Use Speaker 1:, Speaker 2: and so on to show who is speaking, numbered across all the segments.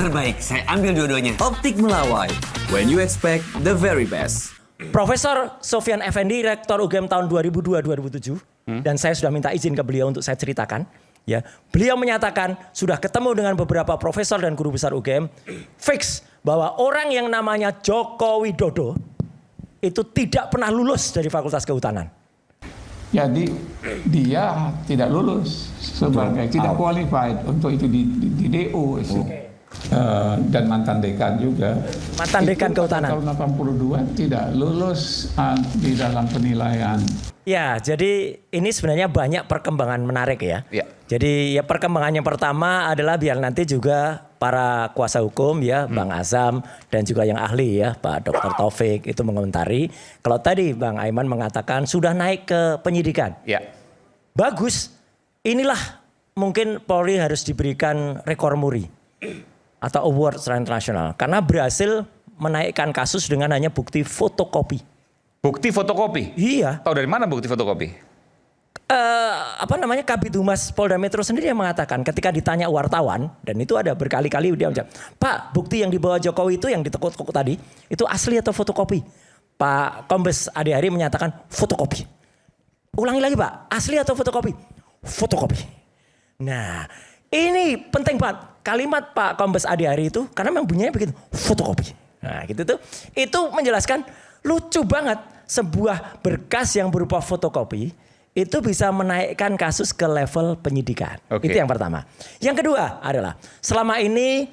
Speaker 1: terbaik. Saya ambil dua-duanya.
Speaker 2: Optik Melawai, when you expect the very best.
Speaker 3: Profesor Sofyan Effendi, Rektor UGM tahun 2002-2007, dan saya sudah minta izin ke beliau untuk saya ceritakan. Ya, beliau menyatakan sudah ketemu dengan beberapa profesor dan guru besar UGM, fix bahwa orang yang namanya Joko Widodo itu tidak pernah lulus dari Fakultas Kehutanan.
Speaker 4: Jadi dia tidak lulus sebagai tidak qualified untuk itu di DO dan mantan dekan juga.
Speaker 3: Mantan dekan Kehutanan.
Speaker 4: Tahun 82 tidak lulus di dalam penilaian.
Speaker 3: Ya, jadi ini sebenarnya banyak perkembangan menarik ya.
Speaker 5: Ya.
Speaker 3: Jadi ya perkembangan yang pertama adalah biar nanti juga para kuasa hukum ya, Bang Azam dan juga yang ahli ya, Pak Dr. Taufik itu mengomentari. Kalau tadi Bang Aiman mengatakan sudah naik ke penyidikan.
Speaker 5: Ya.
Speaker 3: Bagus. Inilah mungkin Polri harus diberikan rekor muri atau award secara internasional karena berhasil menaikkan kasus dengan hanya bukti fotokopi.
Speaker 5: Bukti fotokopi?
Speaker 3: Iya.
Speaker 5: Tahu dari mana bukti fotokopi?
Speaker 3: Kabid Humas Polda Metro sendiri yang mengatakan ketika ditanya wartawan dan itu ada berkali-kali dia menjawab, Pak, bukti yang dibawa Jokowi itu yang ditekuk-tekuk tadi itu asli atau fotokopi? Pak Kombes Ade Hari menyatakan fotokopi. Ulangi lagi Pak, asli atau fotokopi? Fotokopi. Nah, ini penting Pak. Kalimat Pak Kombes Ade Hari itu karena memang bunyinya begitu, fotokopi. Nah, gitu tuh. Itu menjelaskan lucu banget sebuah berkas yang berupa fotokopi itu bisa menaikkan kasus ke level penyidikan.
Speaker 5: Oke.
Speaker 3: Itu yang pertama. Yang kedua adalah selama ini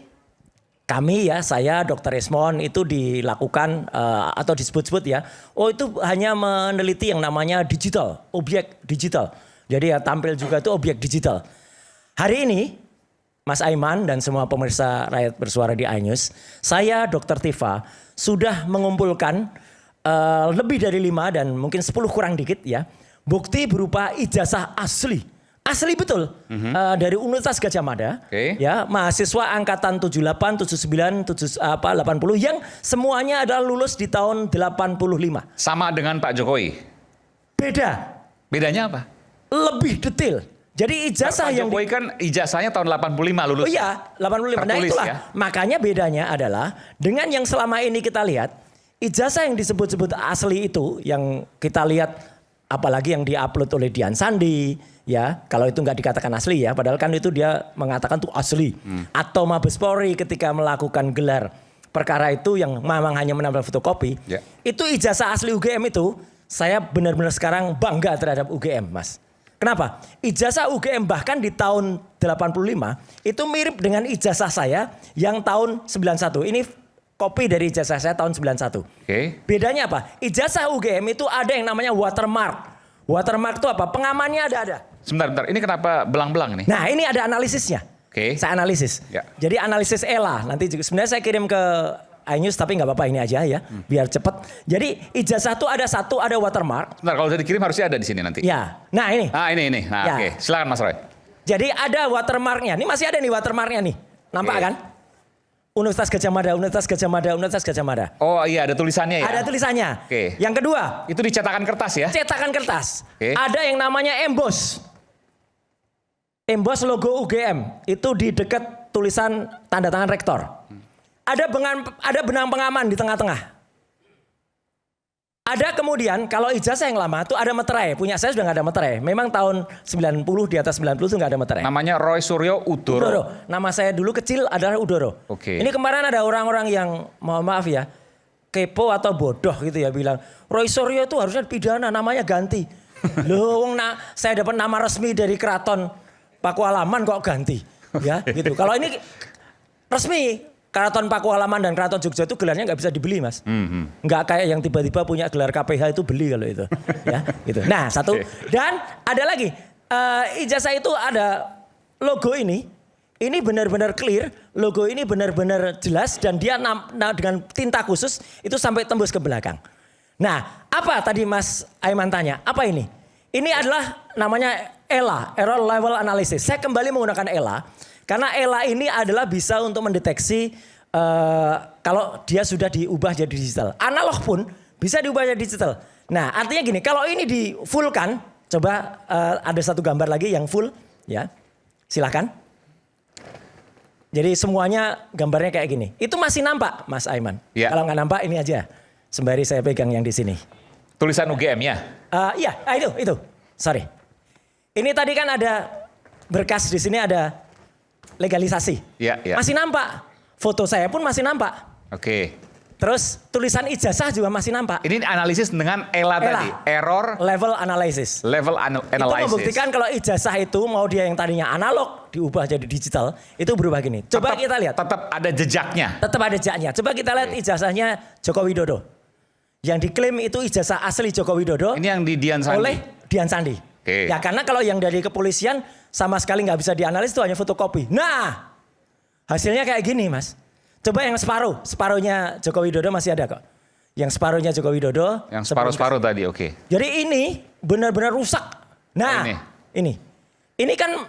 Speaker 3: kami ya, saya Dr. Ismon itu dilakukan atau disebut-sebut ya. Oh itu hanya meneliti yang namanya digital, objek digital. Jadi ya tampil juga itu objek digital. Hari ini Mas Aiman dan semua pemirsa rakyat bersuara di iNews, saya Dr. Tifa sudah mengumpulkan lebih dari 5 dan mungkin 10 kurang dikit ya. Bukti berupa ijazah asli. Asli betul. Dari Universitas Gadjah Mada.
Speaker 5: Oke.
Speaker 3: Ya, mahasiswa angkatan 78, 79, 80 yang semuanya adalah lulus di tahun 85.
Speaker 5: Sama dengan Pak Jokowi?
Speaker 3: Beda.
Speaker 5: Bedanya apa?
Speaker 3: Lebih detail. Jadi ijazah
Speaker 5: Pak
Speaker 3: yang
Speaker 5: Jokowi kan ijazahnya tahun 85 lulus.
Speaker 3: Oh iya, 85. Nah
Speaker 5: Tertulis,
Speaker 3: itulah.
Speaker 5: ya.
Speaker 3: Makanya bedanya adalah dengan yang selama ini kita lihat, ijazah yang disebut-sebut asli itu yang kita lihat apalagi yang diupload oleh Dian Sandi, ya kalau itu nggak dikatakan asli ya, padahal kan itu dia mengatakan tuh asli. Atau Mabes Polri ketika melakukan gelar perkara itu yang memang hanya menambah fotokopi,
Speaker 5: Ya.
Speaker 3: itu ijazah asli UGM itu saya benar-benar sekarang bangga terhadap UGM, Mas. Kenapa? Ijazah UGM bahkan di tahun 85 itu mirip dengan ijazah saya yang tahun 91. Ini kopi dari ijazah saya tahun 91.
Speaker 5: Oke.
Speaker 3: Bedanya apa? Ijazah UGM itu ada yang namanya watermark. Watermark itu apa? Pengamannya ada.
Speaker 5: Sebentar. Ini kenapa belang-belang nih?
Speaker 3: Nah ini ada analisisnya.
Speaker 5: Oke.
Speaker 3: Saya analisis.
Speaker 5: Ya.
Speaker 3: Jadi analisis ELA. Nanti juga sebenarnya saya kirim ke iNews tapi nggak apa-apa ini aja ya. Biar cepet. Jadi ijazah itu ada watermark.
Speaker 5: Sebentar, kalau udah dikirim harusnya ada di sini nanti.
Speaker 3: Ya. Nah ini.
Speaker 5: Ah ini. Nah
Speaker 3: Ya.
Speaker 5: oke. Silakan Mas Roy.
Speaker 3: Jadi ada watermarknya. Ini masih ada nih watermarknya nih. Nampak
Speaker 5: Oke.
Speaker 3: kan? Universitas Gadjah Mada, Universitas Gadjah Mada, Universitas Gadjah Mada.
Speaker 5: Oh iya ada tulisannya ya?
Speaker 3: Ada tulisannya.
Speaker 5: Oke.
Speaker 3: Yang kedua,
Speaker 5: Itu dicetakan kertas ya?
Speaker 3: cetakan kertas.
Speaker 5: Oke.
Speaker 3: Ada yang namanya emboss. Emboss logo UGM. Itu di dekat tulisan tanda tangan rektor. Ada benang pengaman di tengah-tengah. Ada kemudian kalau ijazah yang lama tuh ada meterai. Punya saya sudah nggak ada meterai. Memang tahun 90 di atas 90 tuh nggak ada meterai.
Speaker 5: Namanya Roy Suryo Udoro.
Speaker 3: Udoro. Nama saya dulu kecil adalah Udoro.
Speaker 5: Oke.
Speaker 3: Ini kemarin ada orang-orang yang mohon maaf ya, kepo atau bodoh gitu ya bilang, Roy Suryo itu harusnya pidana, namanya ganti. Loh, saya dapat nama resmi dari Keraton Pakualaman kok ganti. Ya, gitu. Kalau ini resmi Keraton Pakualaman dan Keraton Jogja itu gelarnya nggak bisa dibeli, Mas. Nggak kayak yang tiba-tiba punya gelar KPH itu beli kalau itu. Ya, gitu. Nah, satu. Dan ada lagi. Ijazah itu ada logo ini. Ini benar-benar clear. Logo ini benar-benar jelas. Dan dia dengan tinta khusus itu sampai tembus ke belakang. Nah, apa tadi Mas Aiman tanya? Apa ini? Ini adalah namanya ELA, Error Level Analysis. Saya kembali menggunakan ELA. Karena ELA ini adalah bisa untuk mendeteksi kalau dia sudah diubah jadi digital. Analog pun bisa diubah jadi digital. Nah artinya gini, kalau ini di fullkan, coba ada satu gambar lagi yang full. Ya, silakan. Jadi semuanya gambarnya kayak gini. Itu masih nampak, Mas Aiman.
Speaker 5: Ya.
Speaker 3: Kalau nggak nampak ini aja. Sembari saya pegang yang di sini.
Speaker 5: Tulisan UGM-nya.
Speaker 3: Iya, itu. Sorry. Ini tadi kan ada berkas di sini ada legalisasi.
Speaker 5: Iya, iya.
Speaker 3: Masih nampak. Foto saya pun masih nampak.
Speaker 5: Oke.
Speaker 3: Terus tulisan ijazah juga masih nampak.
Speaker 5: Ini analisis dengan ELA tadi. Error
Speaker 3: Level analysis.
Speaker 5: level
Speaker 3: Itu
Speaker 5: analysis.
Speaker 3: membuktikan kalau ijazah itu mau dia yang tadinya analog diubah jadi digital, itu berubah gini. Coba kita lihat.
Speaker 5: Tetap ada jejaknya.
Speaker 3: Tetap ada jejaknya. Coba kita lihat ijazahnya Joko Widodo. Yang diklaim itu ijazah asli Joko Widodo.
Speaker 5: Ini yang di Dian Sandi.
Speaker 3: Oleh Dian Sandi.
Speaker 5: Oke.
Speaker 3: Ya karena kalau yang dari kepolisian sama sekali nggak bisa dianalisis, itu hanya fotokopi. Nah, hasilnya kayak gini, Mas. Coba yang separuhnya Joko Widodo masih ada kok. Yang separuhnya Joko Widodo.
Speaker 5: Yang separuh-separuh tadi, oke.
Speaker 3: Jadi ini benar-benar rusak. Nah, ini kan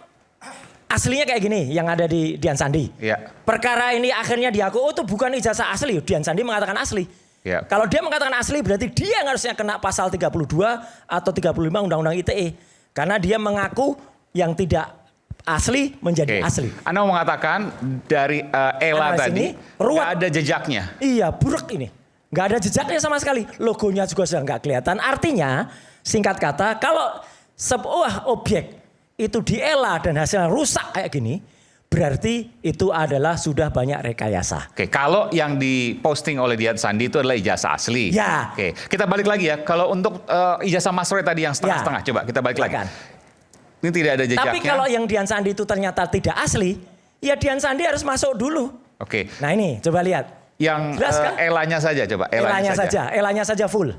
Speaker 3: aslinya kayak gini yang ada di Dian Sandi.
Speaker 5: Iya.
Speaker 3: Perkara ini akhirnya diaku, oh itu bukan ijazah asli. Dian Sandi mengatakan asli.
Speaker 5: Ya.
Speaker 3: Kalau dia mengatakan asli berarti dia yang harusnya kena pasal 32 atau 35 Undang-Undang ITE. Karena dia mengaku yang tidak asli menjadi asli.
Speaker 5: Anda mau mengatakan dari ELA tadi nggak ada jejaknya?
Speaker 3: Iya, buruk ini. Nggak ada jejaknya sama sekali. Logonya juga sudah nggak kelihatan. Artinya, singkat kata, kalau sebuah objek itu di ELA dan hasilnya rusak kayak gini, berarti itu adalah sudah banyak rekayasa.
Speaker 5: Oke, kalau yang diposting oleh Dian Sandi itu adalah ijazah asli.
Speaker 3: Ya.
Speaker 5: Oke, kita balik lagi ya. Kalau untuk ijazah Mas Roy tadi yang setengah-setengah, coba kita balik lagi. Ini tidak ada jejaknya.
Speaker 3: Tapi kalau yang Dian Sandi itu ternyata tidak asli, ya Dian Sandi harus masuk dulu.
Speaker 5: Oke.
Speaker 3: Nah ini, coba lihat.
Speaker 5: Yang
Speaker 3: kan?
Speaker 5: ELA-nya saja, coba.
Speaker 3: ELA-nya saja full.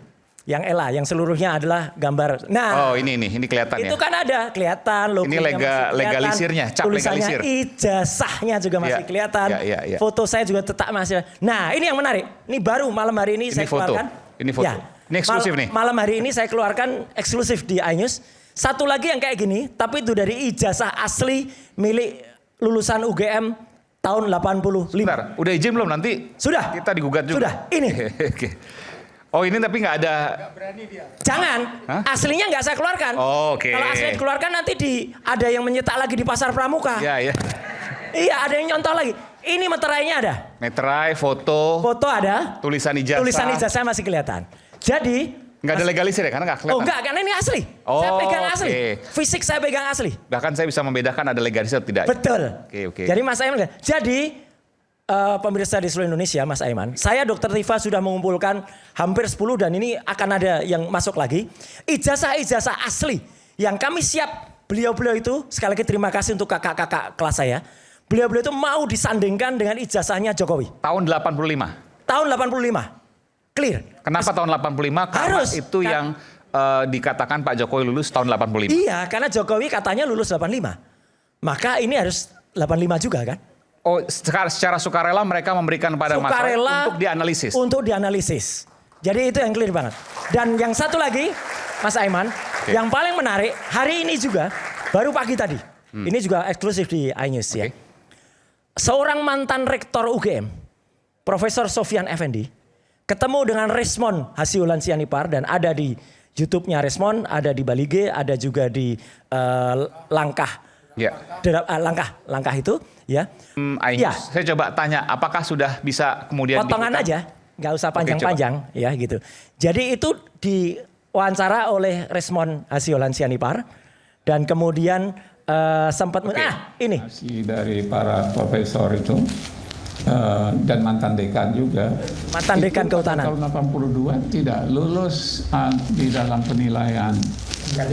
Speaker 3: Yang ELA, yang seluruhnya adalah gambar. Nah,
Speaker 5: ini kelihatan
Speaker 3: itu
Speaker 5: ya.
Speaker 3: kan ada, kelihatan logonya.
Speaker 5: Ini legalisirnya, cap
Speaker 3: tulisannya,
Speaker 5: legalisir.
Speaker 3: Ijazahnya juga masih kelihatan.
Speaker 5: Ya.
Speaker 3: Foto saya juga tetap masih. Nah, ini yang menarik. Ini baru malam hari ini saya keluarkan.
Speaker 5: Ini foto.
Speaker 3: Ya,
Speaker 5: ini eksklusif nih.
Speaker 3: Malam hari ini saya keluarkan eksklusif di iNews. Satu lagi yang kayak gini, tapi itu dari ijazah asli milik lulusan UGM tahun 85.
Speaker 5: Bentar, udah izin belum nanti?
Speaker 3: Sudah.
Speaker 5: Kita digugat juga.
Speaker 3: Sudah, ini.
Speaker 5: Oke. Oh ini tapi nggak ada.
Speaker 3: Jangan, aslinya nggak saya keluarkan.
Speaker 5: Oh, oke.
Speaker 3: Kalau aslinya dikeluarkan nanti ada yang menyetak lagi di pasar pramuka.
Speaker 5: Iya.
Speaker 3: Iya, ada yang nyontoh lagi. Ini meterainya ada.
Speaker 5: Meterai, foto.
Speaker 3: Foto ada.
Speaker 5: Tulisan ijazah.
Speaker 3: Tulisan ijazah masih kelihatan. Jadi
Speaker 5: nggak ada legalisir ya, karena nggak kelihatan.
Speaker 3: Oh enggak, karena ini asli.
Speaker 5: Oh,
Speaker 3: saya pegang asli.
Speaker 5: Fisik
Speaker 3: saya pegang asli.
Speaker 5: Bahkan saya bisa membedakan ada legalisir atau tidak.
Speaker 3: Betul.
Speaker 5: Oke.
Speaker 3: Jadi Mas Aiman, pemirsa di seluruh Indonesia, Mas Aiman, saya Dr. Tifa sudah mengumpulkan hampir 10 dan ini akan ada yang masuk lagi. Ijazah-ijazah asli yang kami siap. Beliau-beliau itu, sekali lagi terima kasih untuk kakak-kakak kelas saya. Beliau-beliau itu mau disandingkan dengan ijazahnya Jokowi.
Speaker 5: Tahun 85.
Speaker 3: Tahun 85. Clear.
Speaker 5: Kenapa tahun 85? Karena itu yang dikatakan Pak Jokowi lulus tahun 85.
Speaker 3: Iya, karena Jokowi katanya lulus 85. Maka ini harus 85 juga kan?
Speaker 5: Oh, secara sukarela mereka memberikan pada Mas Roy untuk dianalisis.
Speaker 3: Untuk dianalisis. Jadi itu yang clear banget. Dan yang satu lagi, Mas Aiman, yang paling menarik hari ini juga, baru pagi tadi. Ini juga eksklusif di iNews ya. Seorang mantan rektor UGM, Profesor Sofyan Effendi, ketemu dengan Resmond Hasyiulan Sianipar dan ada di YouTube-nya Resmond, ada di Balige, ada juga di Langkah.
Speaker 5: Ya.
Speaker 3: Langkah itu ya.
Speaker 5: Saya coba tanya, apakah sudah bisa kemudian
Speaker 3: potongan aja, nggak usah panjang-panjang ya gitu. Jadi itu diwawancara oleh Resmond Hasyiulan Sianipar dan kemudian sempat ini
Speaker 4: dari para profesor itu dan mantan dekan juga.
Speaker 3: Mantan dekan Kehutanan.
Speaker 4: Tahun 82 tidak lulus di dalam penilaian.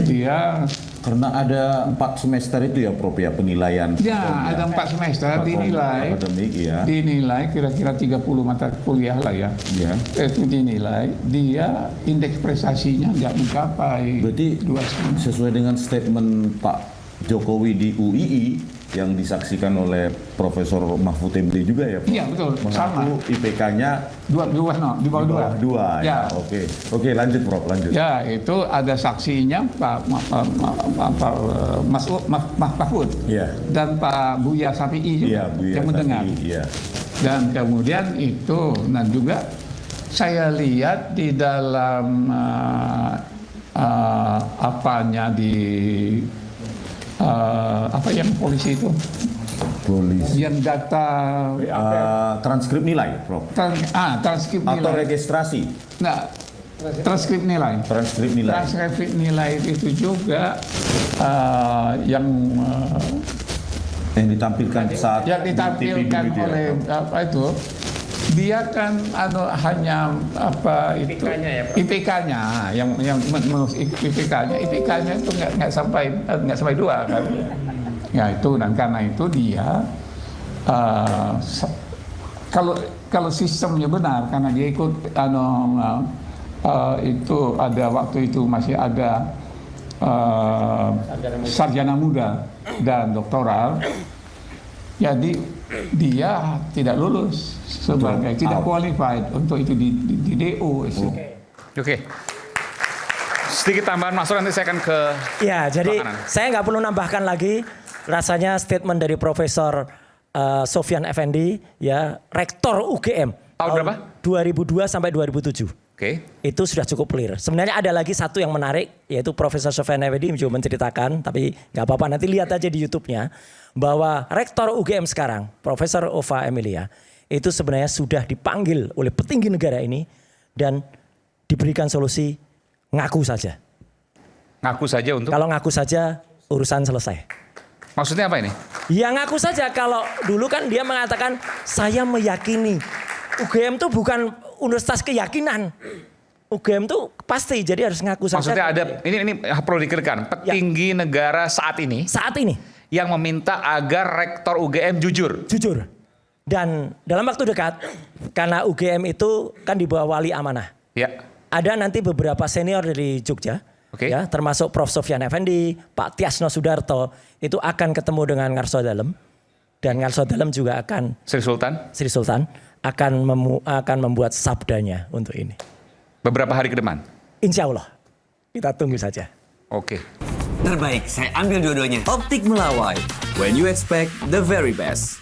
Speaker 4: Dia
Speaker 1: karena ada 4 semester itu ya Prof ya penilaian.
Speaker 4: Ya, ada 4 semester dinilai.
Speaker 1: Akademik ya.
Speaker 4: Dinilai kira-kira 30 mata kuliah lah ya.
Speaker 1: Ya.
Speaker 4: Itu dinilai, dia indeks prestasinya nggak mencapai.
Speaker 1: Berarti
Speaker 4: 2,5.
Speaker 1: sesuai dengan statement Pak Jokowi di UII yang disaksikan oleh Profesor Mahfud MD juga ya Pak?
Speaker 4: Iya betul, sama.
Speaker 1: Mengaku IPK-nya
Speaker 4: di bawah 2.
Speaker 1: Ya. Oke, lanjut Prof, lanjut.
Speaker 4: Ya, itu ada saksinya Pak Mahfud dan Pak Buya Safi'i juga yang mendengar.
Speaker 1: Iya.
Speaker 4: Dan kemudian itu, dan juga saya lihat di dalam apa yang polisi itu
Speaker 1: Polisi.
Speaker 4: yang data
Speaker 1: Transkrip nilai, Prof.
Speaker 4: transkrip
Speaker 1: Atau
Speaker 4: nilai.
Speaker 1: registrasi.
Speaker 4: Nah, transkrip nilai.
Speaker 1: Transkrip nilai.
Speaker 4: Transkrip nilai itu juga yang
Speaker 1: Yang ditampilkan saat
Speaker 4: ditampilkan
Speaker 1: TV
Speaker 4: oleh apa itu, dia kan hanya apa itu IPK-nya yang menurut IPK-nya itu nggak sampai 2 kan. Ya itu, dan karena itu dia kalau sistemnya benar, karena dia ikut itu ada waktu itu masih ada sarjana muda dan doktoral, jadi dia tidak lulus sebagai tidak qualified untuk itu di DO.
Speaker 5: Oke. Sedikit tambahan Mas Roy, nanti saya akan ke
Speaker 3: Ya, jadi
Speaker 5: kanan.
Speaker 3: saya nggak perlu nambahkan lagi. Rasanya statement dari Profesor Sofyan Effendi, ya, Rektor UGM.
Speaker 5: Tahun berapa?
Speaker 3: 2002 sampai 2007.
Speaker 5: Oke.
Speaker 3: Itu sudah cukup clear. Sebenarnya ada lagi satu yang menarik, yaitu Profesor Sofyan Effendi juga menceritakan, tapi nggak apa-apa, nanti lihat aja di YouTube-nya, bahwa Rektor UGM sekarang, Profesor Ova Emilia, itu sebenarnya sudah dipanggil oleh petinggi negara ini dan diberikan solusi ngaku saja.
Speaker 5: Ngaku saja untuk.
Speaker 3: Kalau ngaku saja urusan selesai.
Speaker 5: Maksudnya apa ini?
Speaker 3: Ya ngaku saja, kalau dulu kan dia mengatakan saya meyakini UGM itu bukan universitas keyakinan. UGM itu pasti, jadi harus ngaku saja.
Speaker 5: Maksudnya ada ini perlu dikirkan petinggi negara saat ini yang meminta agar Rektor UGM jujur.
Speaker 3: Dan dalam waktu dekat, karena UGM itu kan di bawah wali amanah.
Speaker 5: Ya.
Speaker 3: Ada nanti beberapa senior dari Jogja, ya, termasuk Prof. Sofyan Effendi, Pak Tiasno Sudarto, itu akan ketemu dengan Ngarso Dalem, dan Ngarso Dalem juga akan
Speaker 5: Sri Sultan
Speaker 3: akan membuat sabdanya untuk ini.
Speaker 5: Beberapa hari ke depan.
Speaker 3: Insya Allah, kita tunggu saja.
Speaker 5: Oke.
Speaker 2: Terbaik, saya ambil dua-duanya. Optik Melawai. When you expect the very best.